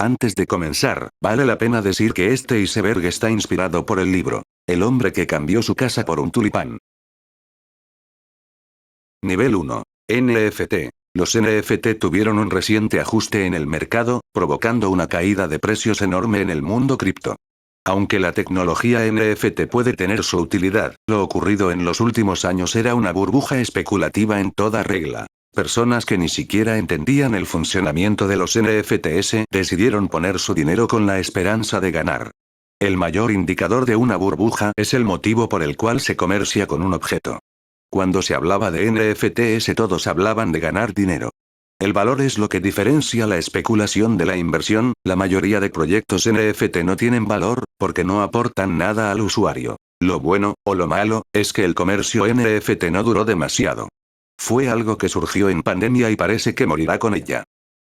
Antes de comenzar, vale la pena decir que este iceberg está inspirado por el libro El hombre que cambió su casa por un tulipán. Nivel 1. NFT. Los NFT tuvieron un reciente ajuste en el mercado, provocando una caída de precios enorme en el mundo cripto. Aunque la tecnología NFT puede tener su utilidad, lo ocurrido en los últimos años era una burbuja especulativa en toda regla. Personas que ni siquiera entendían el funcionamiento de los NFTs decidieron poner su dinero con la esperanza de ganar. El mayor indicador de una burbuja es el motivo por el cual se comercia con un objeto. Cuando se hablaba de NFTs todos hablaban de ganar dinero. El valor es lo que diferencia la especulación de la inversión. La mayoría de proyectos NFT no tienen valor, porque no aportan nada al usuario. Lo bueno, o lo malo, es que el comercio NFT no duró demasiado. Fue algo que surgió en pandemia y parece que morirá con ella.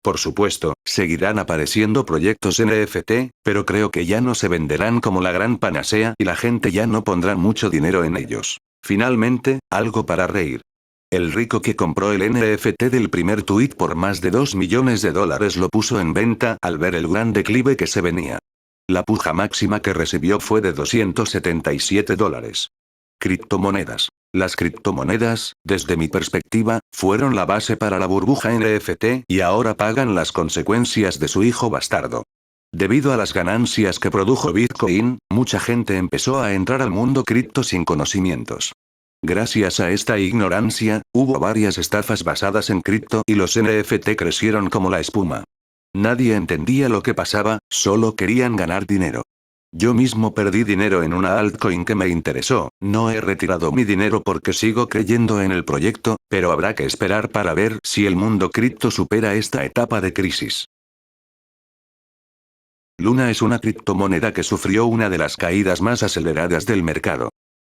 Por supuesto, seguirán apareciendo proyectos NFT, pero creo que ya no se venderán como la gran panacea y la gente ya no pondrá mucho dinero en ellos. Finalmente, algo para reír. El rico que compró el NFT del primer tuit por más de $2 millones lo puso en venta al ver el gran declive que se venía. La puja máxima que recibió fue de $277. Criptomonedas. Las criptomonedas, desde mi perspectiva, fueron la base para la burbuja NFT y ahora pagan las consecuencias de su hijo bastardo. Debido a las ganancias que produjo Bitcoin, mucha gente empezó a entrar al mundo cripto sin conocimientos. Gracias a esta ignorancia, hubo varias estafas basadas en cripto y los NFT crecieron como la espuma. Nadie entendía lo que pasaba, solo querían ganar dinero. Yo mismo perdí dinero en una altcoin que me interesó. No he retirado mi dinero porque sigo creyendo en el proyecto, pero habrá que esperar para ver si el mundo cripto supera esta etapa de crisis. Luna es una criptomoneda que sufrió una de las caídas más aceleradas del mercado.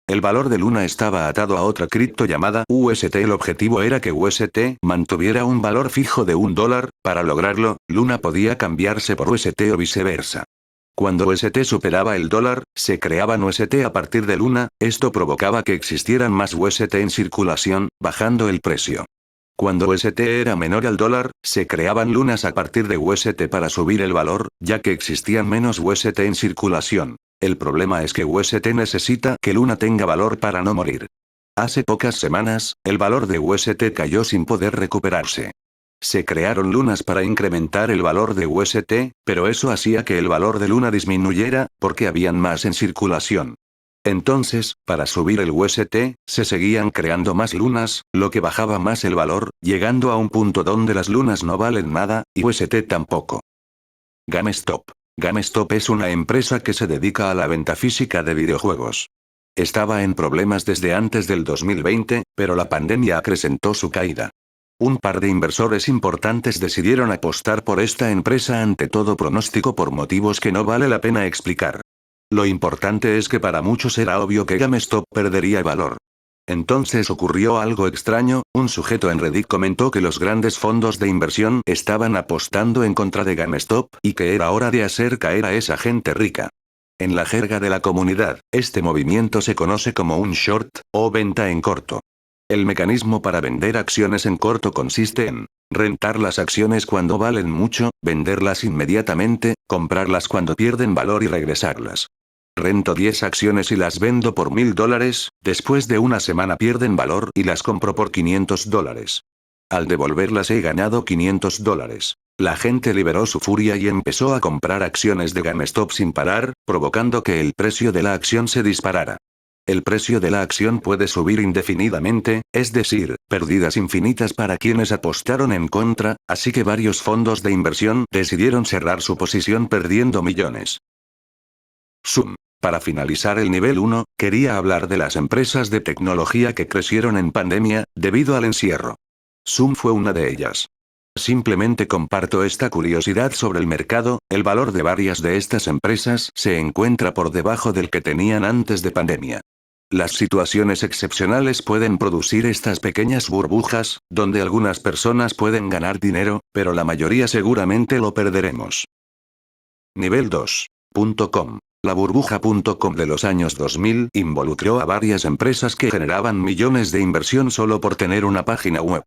El valor de Luna estaba atado a otra cripto llamada UST. El objetivo era que UST mantuviera un valor fijo de $1. Para lograrlo, Luna podía cambiarse por UST o viceversa. Cuando UST superaba el dólar, se creaban UST a partir de Luna. Esto provocaba que existieran más UST en circulación, bajando el precio. Cuando UST era menor al dólar, se creaban lunas a partir de UST para subir el valor, ya que existían menos UST en circulación. El problema es que UST necesita que Luna tenga valor para no morir. Hace pocas semanas, el valor de UST cayó sin poder recuperarse. Se crearon lunas para incrementar el valor de UST, pero eso hacía que el valor de Luna disminuyera, porque habían más en circulación. Entonces, para subir el UST, se seguían creando más lunas, lo que bajaba más el valor, llegando a un punto donde las lunas no valen nada, y UST tampoco. GameStop. GameStop es una empresa que se dedica a la venta física de videojuegos. Estaba en problemas desde antes del 2020, pero la pandemia acrecentó su caída. Un par de inversores importantes decidieron apostar por esta empresa ante todo pronóstico por motivos que no vale la pena explicar. Lo importante es que para muchos era obvio que GameStop perdería valor. Entonces ocurrió algo extraño. Un sujeto en Reddit comentó que los grandes fondos de inversión estaban apostando en contra de GameStop y que era hora de hacer caer a esa gente rica. En la jerga de la comunidad, este movimiento se conoce como un short, o venta en corto. El mecanismo para vender acciones en corto consiste en rentar las acciones cuando valen mucho, venderlas inmediatamente, comprarlas cuando pierden valor y regresarlas. Rento 10 acciones y las vendo por $1000, después de una semana pierden valor y las compro por $500. Al devolverlas he ganado $500. La gente liberó su furia y empezó a comprar acciones de GameStop sin parar, provocando que el precio de la acción se disparara. El precio de la acción puede subir indefinidamente, es decir, pérdidas infinitas para quienes apostaron en contra, así que varios fondos de inversión decidieron cerrar su posición perdiendo millones. Zoom. Para finalizar el nivel 1, quería hablar de las empresas de tecnología que crecieron en pandemia, debido al encierro. Zoom fue una de ellas. Simplemente comparto esta curiosidad sobre el mercado. El valor de varias de estas empresas se encuentra por debajo del que tenían antes de pandemia. Las situaciones excepcionales pueden producir estas pequeñas burbujas, donde algunas personas pueden ganar dinero, pero la mayoría seguramente lo perderemos. Nivel 2. .com. La burbuja.com de los años 2000 involucró a varias empresas que generaban millones de inversión solo por tener una página web.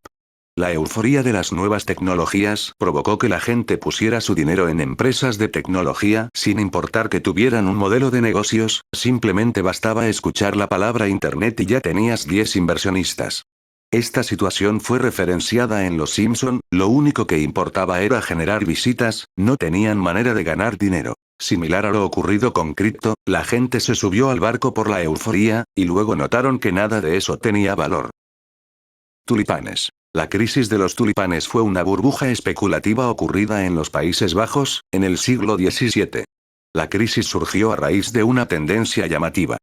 La euforia de las nuevas tecnologías provocó que la gente pusiera su dinero en empresas de tecnología, sin importar que tuvieran un modelo de negocios, simplemente bastaba escuchar la palabra Internet y ya tenías 10 inversionistas. Esta situación fue referenciada en Los Simpson, lo único que importaba era generar visitas, no tenían manera de ganar dinero. Similar a lo ocurrido con cripto, la gente se subió al barco por la euforia, y luego notaron que nada de eso tenía valor. Tulipanes. La crisis de los tulipanes fue una burbuja especulativa ocurrida en los Países Bajos, en el siglo XVII. La crisis surgió a raíz de una tendencia llamativa.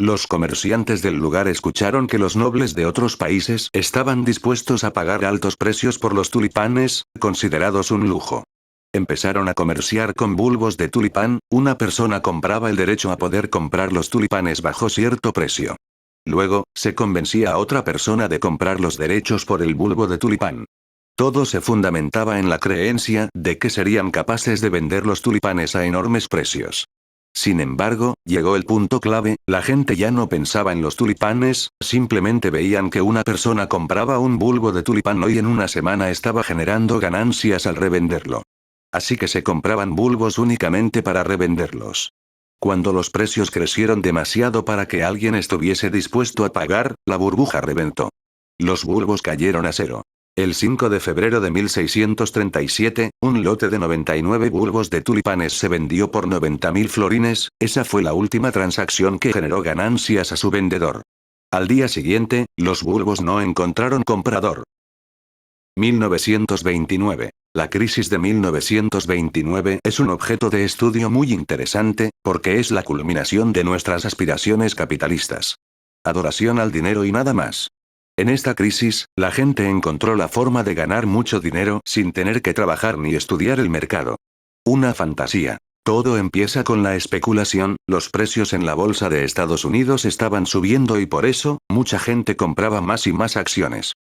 Los comerciantes del lugar escucharon que los nobles de otros países estaban dispuestos a pagar altos precios por los tulipanes, considerados un lujo. Empezaron a comerciar con bulbos de tulipán, una persona compraba el derecho a poder comprar los tulipanes bajo cierto precio. Luego, se convencía a otra persona de comprar los derechos por el bulbo de tulipán. Todo se fundamentaba en la creencia de que serían capaces de vender los tulipanes a enormes precios. Sin embargo, llegó el punto clave, la gente ya no pensaba en los tulipanes, simplemente veían que una persona compraba un bulbo de tulipán y en una semana estaba generando ganancias al revenderlo. Así que se compraban bulbos únicamente para revenderlos. Cuando los precios crecieron demasiado para que alguien estuviese dispuesto a pagar, la burbuja reventó. Los bulbos cayeron a cero. El 5 de febrero de 1637, un lote de 99 bulbos de tulipanes se vendió por 90.000 florines, esa fue la última transacción que generó ganancias a su vendedor. Al día siguiente, los bulbos no encontraron comprador. 1929. La crisis de 1929 es un objeto de estudio muy interesante, porque es la culminación de nuestras aspiraciones capitalistas. Adoración al dinero y nada más. En esta crisis, la gente encontró la forma de ganar mucho dinero sin tener que trabajar ni estudiar el mercado. Una fantasía. Todo empieza con la especulación, los precios en la bolsa de Estados Unidos estaban subiendo y por eso, mucha gente compraba más y más acciones.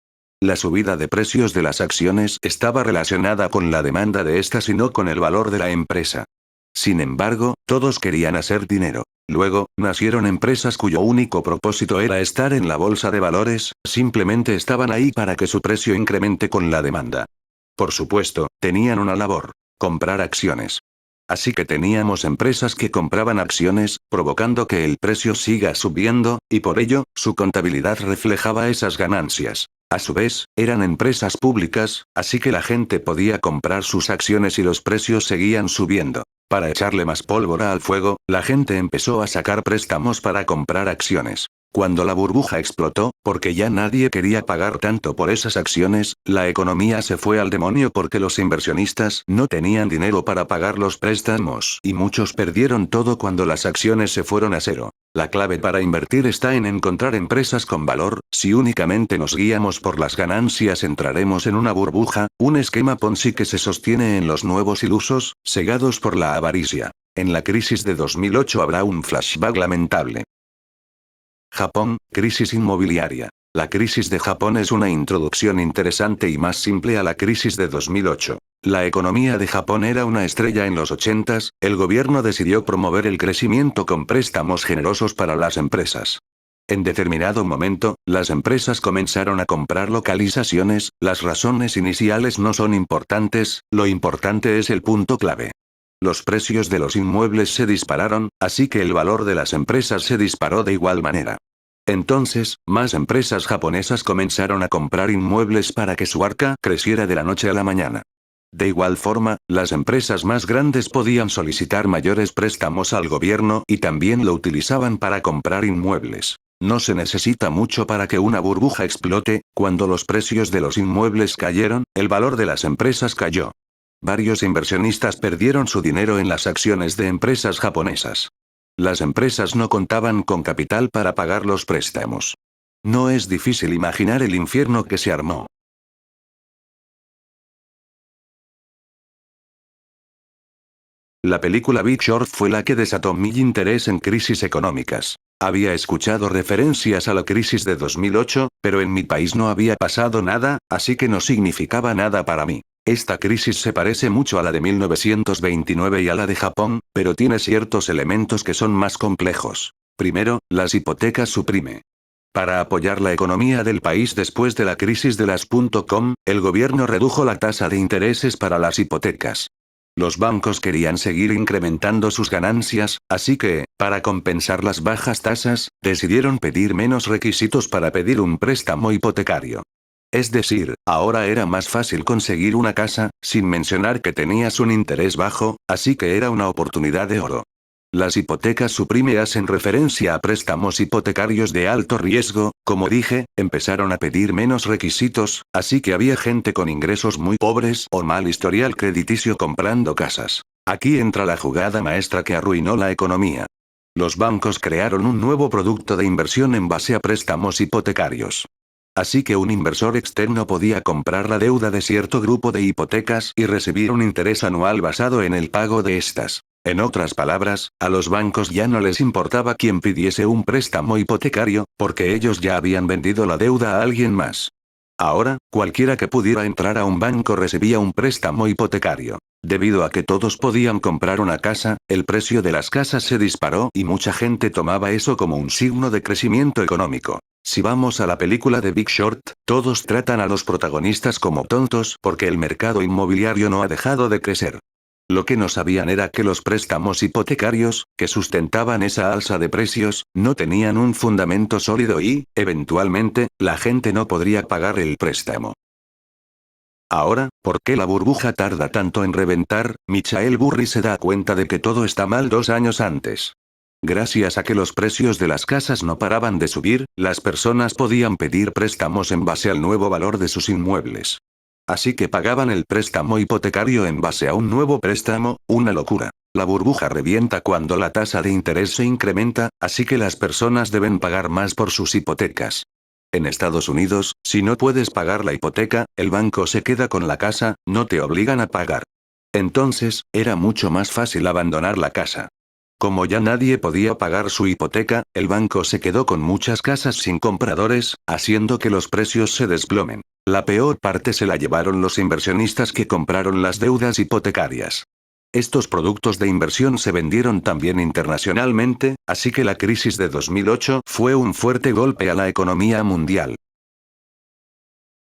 La subida de precios de las acciones estaba relacionada con la demanda de estas y no con el valor de la empresa. Sin embargo, todos querían hacer dinero. Luego, nacieron empresas cuyo único propósito era estar en la bolsa de valores, simplemente estaban ahí para que su precio incremente con la demanda. Por supuesto, tenían una labor: comprar acciones. Así que teníamos empresas que compraban acciones, provocando que el precio siga subiendo, y por ello, su contabilidad reflejaba esas ganancias. A su vez, eran empresas públicas, así que la gente podía comprar sus acciones y los precios seguían subiendo. Para echarle más pólvora al fuego, la gente empezó a sacar préstamos para comprar acciones. Cuando la burbuja explotó, porque ya nadie quería pagar tanto por esas acciones, la economía se fue al demonio porque los inversionistas no tenían dinero para pagar los préstamos y muchos perdieron todo cuando las acciones se fueron a cero. La clave para invertir está en encontrar empresas con valor. Si únicamente nos guiamos por las ganancias entraremos en una burbuja, un esquema Ponzi que se sostiene en los nuevos ilusos, cegados por la avaricia. En la crisis de 2008 habrá un flashback lamentable. Japón, crisis inmobiliaria. La crisis de Japón es una introducción interesante y más simple a la crisis de 2008. La economía de Japón era una estrella en los 80s, el gobierno decidió promover el crecimiento con préstamos generosos para las empresas. En determinado momento, las empresas comenzaron a comprar localizaciones, las razones iniciales no son importantes, lo importante es el punto clave. Los precios de los inmuebles se dispararon, así que el valor de las empresas se disparó de igual manera. Entonces, más empresas japonesas comenzaron a comprar inmuebles para que su arca creciera de la noche a la mañana. De igual forma, las empresas más grandes podían solicitar mayores préstamos al gobierno y también lo utilizaban para comprar inmuebles. No se necesita mucho para que una burbuja explote. Cuando los precios de los inmuebles cayeron, el valor de las empresas cayó. Varios inversionistas perdieron su dinero en las acciones de empresas japonesas. Las empresas no contaban con capital para pagar los préstamos. No es difícil imaginar el infierno que se armó. La película Big Short fue la que desató mi interés en crisis económicas. Había escuchado referencias a la crisis de 2008, pero en mi país no había pasado nada, así que no significaba nada para mí. Esta crisis se parece mucho a la de 1929 y a la de Japón, pero tiene ciertos elementos que son más complejos. Primero, las hipotecas suprime. Para apoyar la economía del país después de la crisis de las .com, el gobierno redujo la tasa de intereses para las hipotecas. Los bancos querían seguir incrementando sus ganancias, así que, para compensar las bajas tasas, decidieron pedir menos requisitos para pedir un préstamo hipotecario. Es decir, ahora era más fácil conseguir una casa, sin mencionar que tenías un interés bajo, así que era una oportunidad de oro. Las hipotecas suprime hacen referencia a préstamos hipotecarios de alto riesgo, como dije, empezaron a pedir menos requisitos, así que había gente con ingresos muy pobres o mal historial crediticio comprando casas. Aquí entra la jugada maestra que arruinó la economía. Los bancos crearon un nuevo producto de inversión en base a préstamos hipotecarios. Así que un inversor externo podía comprar la deuda de cierto grupo de hipotecas y recibir un interés anual basado en el pago de estas. En otras palabras, a los bancos ya no les importaba quién pidiese un préstamo hipotecario, porque ellos ya habían vendido la deuda a alguien más. Ahora, cualquiera que pudiera entrar a un banco recibía un préstamo hipotecario. Debido a que todos podían comprar una casa, el precio de las casas se disparó y mucha gente tomaba eso como un signo de crecimiento económico. Si vamos a la película de Big Short, todos tratan a los protagonistas como tontos porque el mercado inmobiliario no ha dejado de crecer. Lo que no sabían era que los préstamos hipotecarios, que sustentaban esa alza de precios, no tenían un fundamento sólido y, eventualmente, la gente no podría pagar el préstamo. Ahora, ¿por qué la burbuja tarda tanto en reventar? Michael Burry se da cuenta de que todo está mal 2 años antes. Gracias a que los precios de las casas no paraban de subir, las personas podían pedir préstamos en base al nuevo valor de sus inmuebles. Así que pagaban el préstamo hipotecario en base a un nuevo préstamo, una locura. La burbuja revienta cuando la tasa de interés se incrementa, así que las personas deben pagar más por sus hipotecas. En Estados Unidos, si no puedes pagar la hipoteca, el banco se queda con la casa, no te obligan a pagar. Entonces, era mucho más fácil abandonar la casa. Como ya nadie podía pagar su hipoteca, el banco se quedó con muchas casas sin compradores, haciendo que los precios se desplomen. La peor parte se la llevaron los inversionistas que compraron las deudas hipotecarias. Estos productos de inversión se vendieron también internacionalmente, así que la crisis de 2008 fue un fuerte golpe a la economía mundial.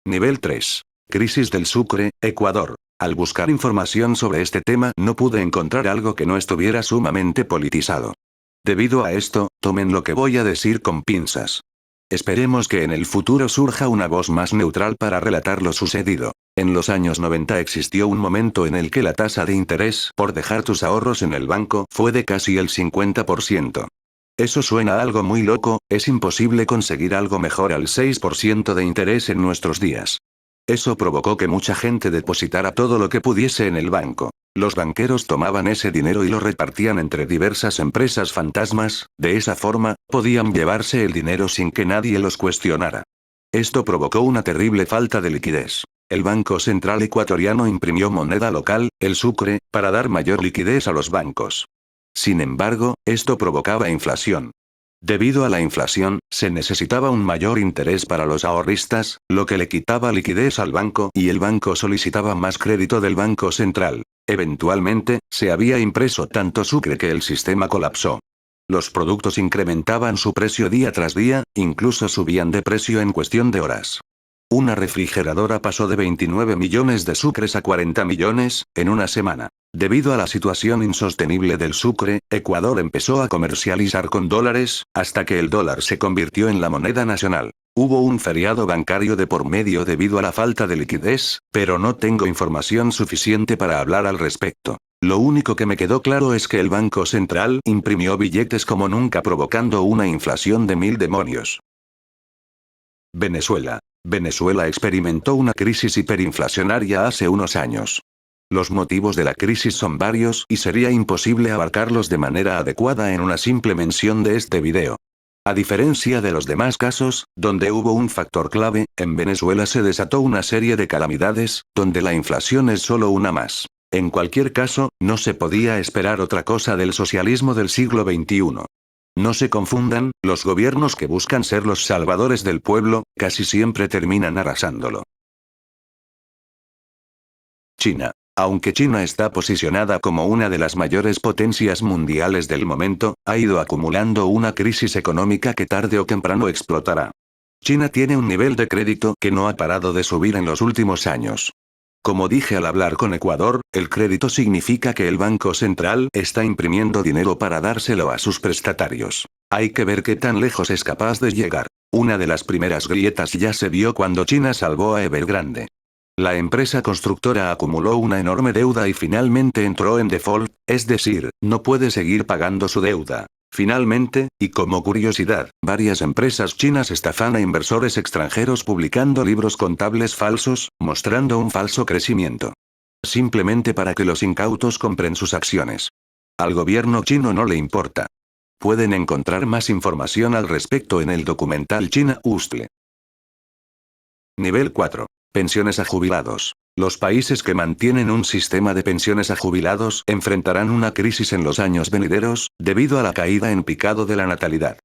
Nivel 3. Crisis del Sucre, Ecuador. Al buscar información sobre este tema no pude encontrar algo que no estuviera sumamente politizado. Debido a esto, tomen lo que voy a decir con pinzas. Esperemos que en el futuro surja una voz más neutral para relatar lo sucedido. En los años 90 existió un momento en el que la tasa de interés por dejar tus ahorros en el banco fue de casi el 50%. Eso suena a algo muy loco, es imposible conseguir algo mejor al 6% de interés en nuestros días. Eso provocó que mucha gente depositara todo lo que pudiese en el banco. Los banqueros tomaban ese dinero y lo repartían entre diversas empresas fantasmas, de esa forma, podían llevarse el dinero sin que nadie los cuestionara. Esto provocó una terrible falta de liquidez. El Banco Central Ecuatoriano imprimió moneda local, el sucre, para dar mayor liquidez a los bancos. Sin embargo, esto provocaba inflación. Debido a la inflación, se necesitaba un mayor interés para los ahorristas, lo que le quitaba liquidez al banco y el banco solicitaba más crédito del Banco Central. Eventualmente, se había impreso tanto sucre que el sistema colapsó. Los productos incrementaban su precio día tras día, incluso subían de precio en cuestión de horas. Una refrigeradora pasó de 29 millones de sucres a 40 millones, en una semana. Debido a la situación insostenible del sucre, Ecuador empezó a comercializar con dólares, hasta que el dólar se convirtió en la moneda nacional. Hubo un feriado bancario de por medio debido a la falta de liquidez, pero no tengo información suficiente para hablar al respecto. Lo único que me quedó claro es que el Banco Central imprimió billetes como nunca provocando una inflación de 1000 demonios. Venezuela. Venezuela experimentó una crisis hiperinflacionaria hace unos años. Los motivos de la crisis son varios y sería imposible abarcarlos de manera adecuada en una simple mención de este video. A diferencia de los demás casos, donde hubo un factor clave, en Venezuela se desató una serie de calamidades, donde la inflación es solo una más. En cualquier caso, no se podía esperar otra cosa del socialismo del siglo XXI. No se confundan, los gobiernos que buscan ser los salvadores del pueblo, casi siempre terminan arrasándolo. China. Aunque China está posicionada como una de las mayores potencias mundiales del momento, ha ido acumulando una crisis económica que tarde o temprano explotará. China tiene un nivel de crédito que no ha parado de subir en los últimos años. Como dije al hablar con Ecuador, el crédito significa que el Banco Central está imprimiendo dinero para dárselo a sus prestatarios. Hay que ver qué tan lejos es capaz de llegar. Una de las primeras grietas ya se vio cuando China salvó a Evergrande. La empresa constructora acumuló una enorme deuda y finalmente entró en default, es decir, no puede seguir pagando su deuda. Finalmente, y como curiosidad, varias empresas chinas estafan a inversores extranjeros publicando libros contables falsos, mostrando un falso crecimiento. Simplemente para que los incautos compren sus acciones. Al gobierno chino no le importa. Pueden encontrar más información al respecto en el documental China Hustle. Nivel 4. Pensiones a jubilados. Los países que mantienen un sistema de pensiones a jubilados enfrentarán una crisis en los años venideros, debido a la caída en picado de la natalidad.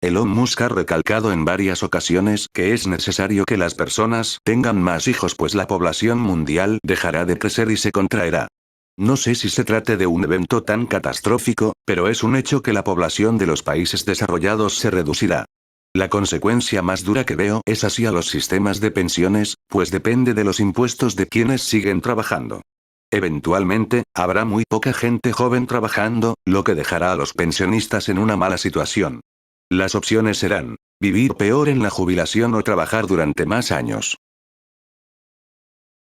Elon Musk ha recalcado en varias ocasiones que es necesario que las personas tengan más hijos pues la población mundial dejará de crecer y se contraerá. No sé si se trate de un evento tan catastrófico, pero es un hecho que la población de los países desarrollados se reducirá. La consecuencia más dura que veo es hacia los sistemas de pensiones, pues depende de los impuestos de quienes siguen trabajando. Eventualmente, habrá muy poca gente joven trabajando, lo que dejará a los pensionistas en una mala situación. Las opciones serán, vivir peor en la jubilación o trabajar durante más años.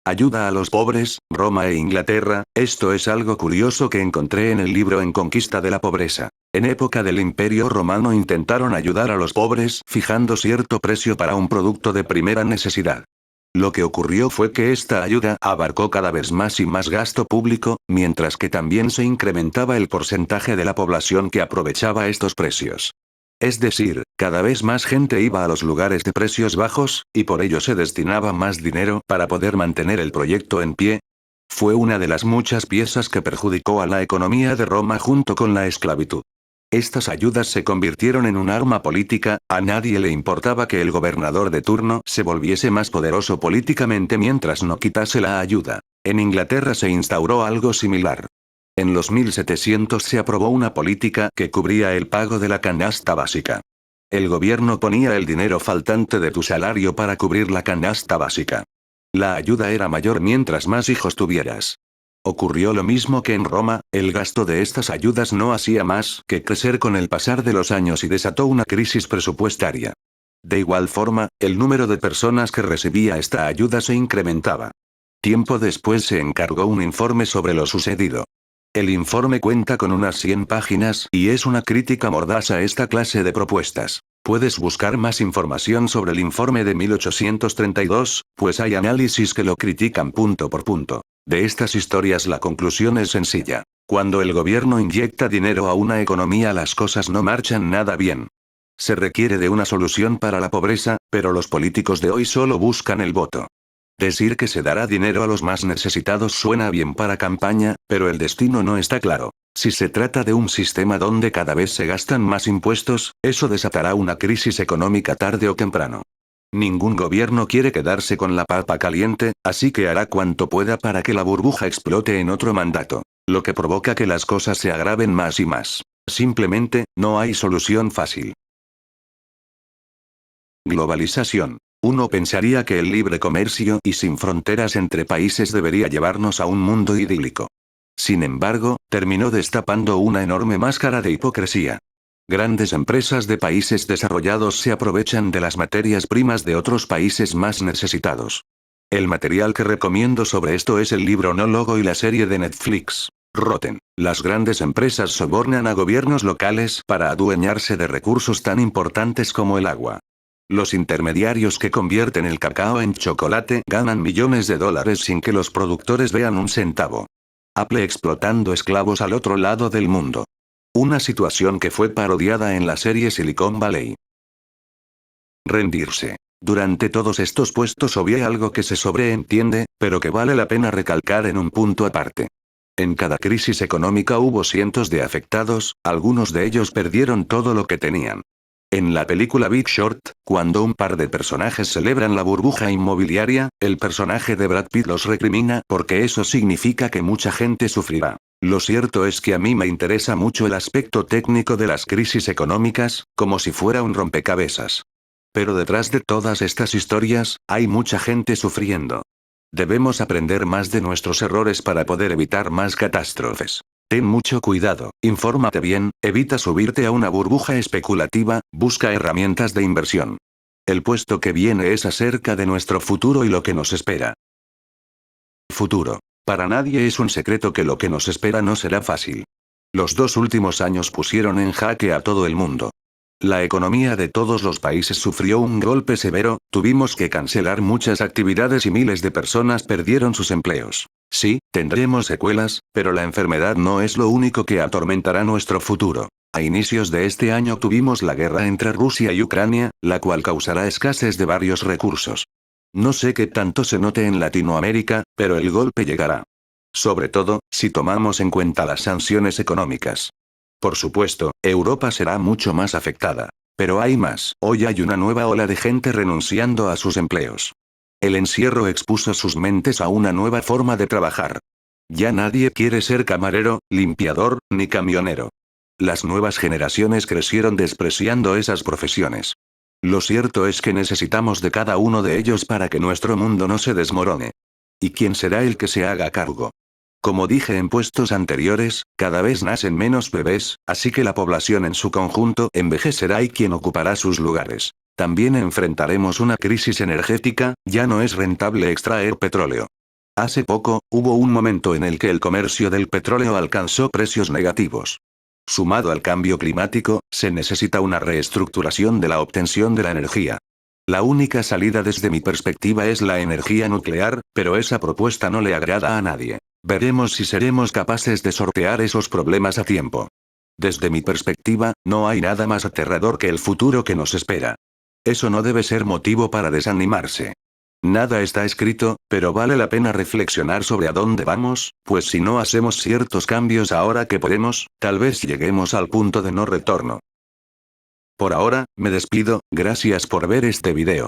Ayuda a los pobres, Roma e Inglaterra, esto es algo curioso que encontré en el libro En Conquista de la Pobreza. En época del Imperio Romano intentaron ayudar a los pobres fijando cierto precio para un producto de primera necesidad. Lo que ocurrió fue que esta ayuda abarcó cada vez más y más gasto público, mientras que también se incrementaba el porcentaje de la población que aprovechaba estos precios. Es decir, cada vez más gente iba a los lugares de precios bajos, y por ello se destinaba más dinero para poder mantener el proyecto en pie. Fue una de las muchas piezas que perjudicó a la economía de Roma junto con la esclavitud. Estas ayudas se convirtieron en un arma política, a nadie le importaba que el gobernador de turno se volviese más poderoso políticamente mientras no quitase la ayuda. En Inglaterra se instauró algo similar. En los 1700 se aprobó una política que cubría el pago de la canasta básica. El gobierno ponía el dinero faltante de tu salario para cubrir la canasta básica. La ayuda era mayor mientras más hijos tuvieras. Ocurrió lo mismo que en Roma, el gasto de estas ayudas no hacía más que crecer con el pasar de los años y desató una crisis presupuestaria. De igual forma, el número de personas que recibía esta ayuda se incrementaba. Tiempo después se encargó un informe sobre lo sucedido. El informe cuenta con unas 100 páginas y es una crítica mordaz a esta clase de propuestas. Puedes buscar más información sobre el informe de 1832, pues hay análisis que lo critican punto por punto. De estas historias la conclusión es sencilla. Cuando el gobierno inyecta dinero a una economía las cosas no marchan nada bien. Se requiere de una solución para la pobreza, pero los políticos de hoy solo buscan el voto. Decir que se dará dinero a los más necesitados suena bien para campaña, pero el destino no está claro. Si se trata de un sistema donde cada vez se gastan más impuestos, eso desatará una crisis económica tarde o temprano. Ningún gobierno quiere quedarse con la papa caliente, así que hará cuanto pueda para que la burbuja explote en otro mandato. Lo que provoca que las cosas se agraven más y más. Simplemente, no hay solución fácil. Globalización. Uno pensaría que el libre comercio y sin fronteras entre países debería llevarnos a un mundo idílico. Sin embargo, terminó destapando una enorme máscara de hipocresía. Grandes empresas de países desarrollados se aprovechan de las materias primas de otros países más necesitados. El material que recomiendo sobre esto es el libro No Logo y la serie de Netflix, Rotten. Las grandes empresas sobornan a gobiernos locales para adueñarse de recursos tan importantes como el agua. Los intermediarios que convierten el cacao en chocolate ganan millones de dólares sin que los productores vean un centavo. Apple explotando esclavos al otro lado del mundo. Una situación que fue parodiada en la serie Silicon Valley. Rendirse. Durante todos estos puestos obvié algo que se sobreentiende, pero que vale la pena recalcar en un punto aparte. En cada crisis económica hubo cientos de afectados, algunos de ellos perdieron todo lo que tenían. En la película Big Short, cuando un par de personajes celebran la burbuja inmobiliaria, el personaje de Brad Pitt los recrimina porque eso significa que mucha gente sufrirá. Lo cierto es que a mí me interesa mucho el aspecto técnico de las crisis económicas, como si fuera un rompecabezas. Pero detrás de todas estas historias, hay mucha gente sufriendo. Debemos aprender más de nuestros errores para poder evitar más catástrofes. Ten mucho cuidado, infórmate bien, evita subirte a una burbuja especulativa, busca herramientas de inversión. El puesto que viene es acerca de nuestro futuro y lo que nos espera. Futuro. Para nadie es un secreto que lo que nos espera no será fácil. Los 2 últimos años pusieron en jaque a todo el mundo. La economía de todos los países sufrió un golpe severo, tuvimos que cancelar muchas actividades y miles de personas perdieron sus empleos. Sí, tendremos secuelas, pero la enfermedad no es lo único que atormentará nuestro futuro. A inicios de este año tuvimos la guerra entre Rusia y Ucrania, la cual causará escasez de varios recursos. No sé qué tanto se note en Latinoamérica, pero el golpe llegará. Sobre todo, si tomamos en cuenta las sanciones económicas. Por supuesto, Europa será mucho más afectada. Pero hay más. Hoy hay una nueva ola de gente renunciando a sus empleos. El encierro expuso sus mentes a una nueva forma de trabajar. Ya nadie quiere ser camarero, limpiador, ni camionero. Las nuevas generaciones crecieron despreciando esas profesiones. Lo cierto es que necesitamos de cada uno de ellos para que nuestro mundo no se desmorone. ¿Y quién será el que se haga cargo? Como dije en puestos anteriores, cada vez nacen menos bebés, así que la población en su conjunto envejecerá y quién ocupará sus lugares. También enfrentaremos una crisis energética, ya no es rentable extraer petróleo. Hace poco, hubo un momento en el que el comercio del petróleo alcanzó precios negativos. Sumado al cambio climático, se necesita una reestructuración de la obtención de la energía. La única salida desde mi perspectiva es la energía nuclear, pero esa propuesta no le agrada a nadie. Veremos si seremos capaces de sortear esos problemas a tiempo. Desde mi perspectiva, no hay nada más aterrador que el futuro que nos espera. Eso no debe ser motivo para desanimarse. Nada está escrito, pero vale la pena reflexionar sobre a dónde vamos, pues si no hacemos ciertos cambios ahora que podemos, tal vez lleguemos al punto de no retorno. Por ahora, me despido, gracias por ver este video.